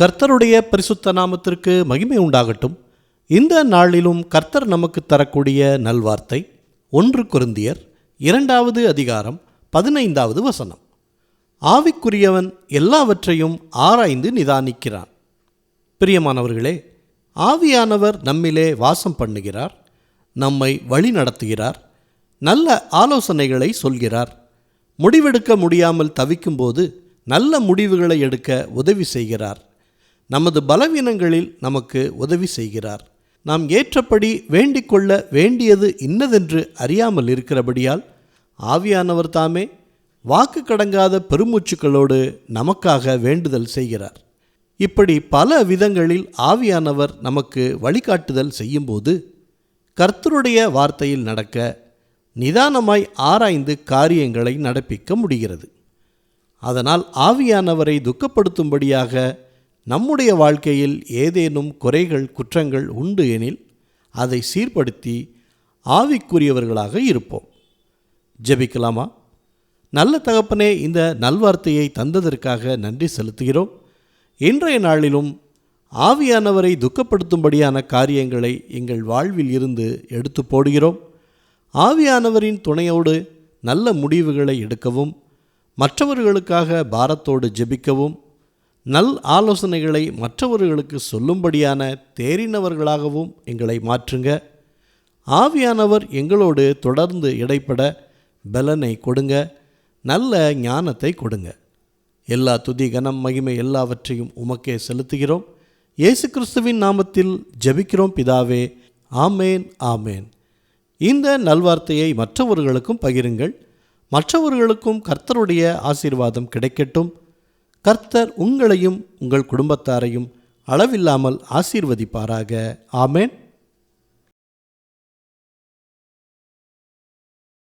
கர்த்தருடைய பரிசுத்த நாமத்திற்கு மகிமை உண்டாகட்டும். இந்த நாளிலும் கர்த்தர் நமக்கு தரக்கூடிய நல்வார்த்தை 1 கொரிந்தியர் 2வது அதிகாரம் 15வது வசனம். ஆவிக்குரியவன் எல்லாவற்றையும் ஆராய்ந்து நிதானிக்கிறான். பிரியமானவர்களே, ஆவியானவர் நம்மிலே வாசம் பண்ணுகிறார், நம்மை வழி நடத்துகிறார், நல்ல ஆலோசனைகளை சொல்கிறார். முடிவெடுக்க முடியாமல் தவிக்கும்போது நல்ல முடிவுகளை எடுக்க உதவி செய்கிறார். நமது பலவீனங்களில் நமக்கு உதவி செய்கிறார். நாம் ஏற்றபடி வேண்டிக் கொள்ள வேண்டியது இன்னதென்று அறியாமல் இருக்கிறபடியால் ஆவியானவர் தாமே வாக்கு கடங்காத பெருமூச்சுக்களோடு நமக்காக வேண்டுதல் செய்கிறார். இப்படி பல விதங்களில் ஆவியானவர் நமக்கு வழிகாட்டுதல் செய்யும்போது கர்த்தருடைய வார்த்தையில் நடக்க நிதானமாய் ஆராய்ந்து காரியங்களை நடப்பிக்க முடிகிறது. அதனால் ஆவியானவரை துக்கப்படுத்தும்படியாக நம்முடைய வாழ்க்கையில் ஏதேனும் குறைகள் குற்றங்கள் உண்டு எனில் அதை சீர்படுத்தி ஆவிக்குரியவர்களாக இருப்போம். ஜெபிக்கலாமா? நல்ல தகப்பனே, இந்த நல்வார்த்தையை தந்ததற்காக நன்றி செலுத்துகிறோம். இன்றைய நாளிலும் ஆவியானவரை துக்கப்படுத்தும்படியான காரியங்களை எங்கள் வாழ்வில் இருந்து எடுத்து போடுகிறோம். ஆவியானவரின் துணையோடு நல்ல முடிவுகளை எடுக்கவும், மற்றவர்களுக்காக பாரத்தோடு ஜெபிக்கவும், நல் ஆலோசனைகளை மற்றவர்களுக்கு சொல்லும்படியான தேறினவர்களாகவும் எங்களை மாற்றுங்க. ஆவியானவர் எங்களோடு தொடர்ந்து இடைப்பட பலனை கொடுங்க, நல்ல ஞானத்தை கொடுங்க. எல்லா துதி கனம் மகிமை எல்லாவற்றையும் உமக்கே செலுத்துகிறோம். இயேசு கிறிஸ்துவின் நாமத்தில் ஜெபிக்கிறோம் பிதாவே, ஆமேன் ஆமேன். இந்த நல்வார்த்தையை மற்றவர்களுக்கும் பகிருங்கள். மற்றவர்களுக்கும் கர்த்தருடைய ஆசீர்வாதம் கிடைக்கட்டும். கர்த்தர் உங்களையும் உங்கள் குடும்பத்தாரையும் அளவில்லாமல் ஆசீர்வதிப்பாராக. ஆமேன்.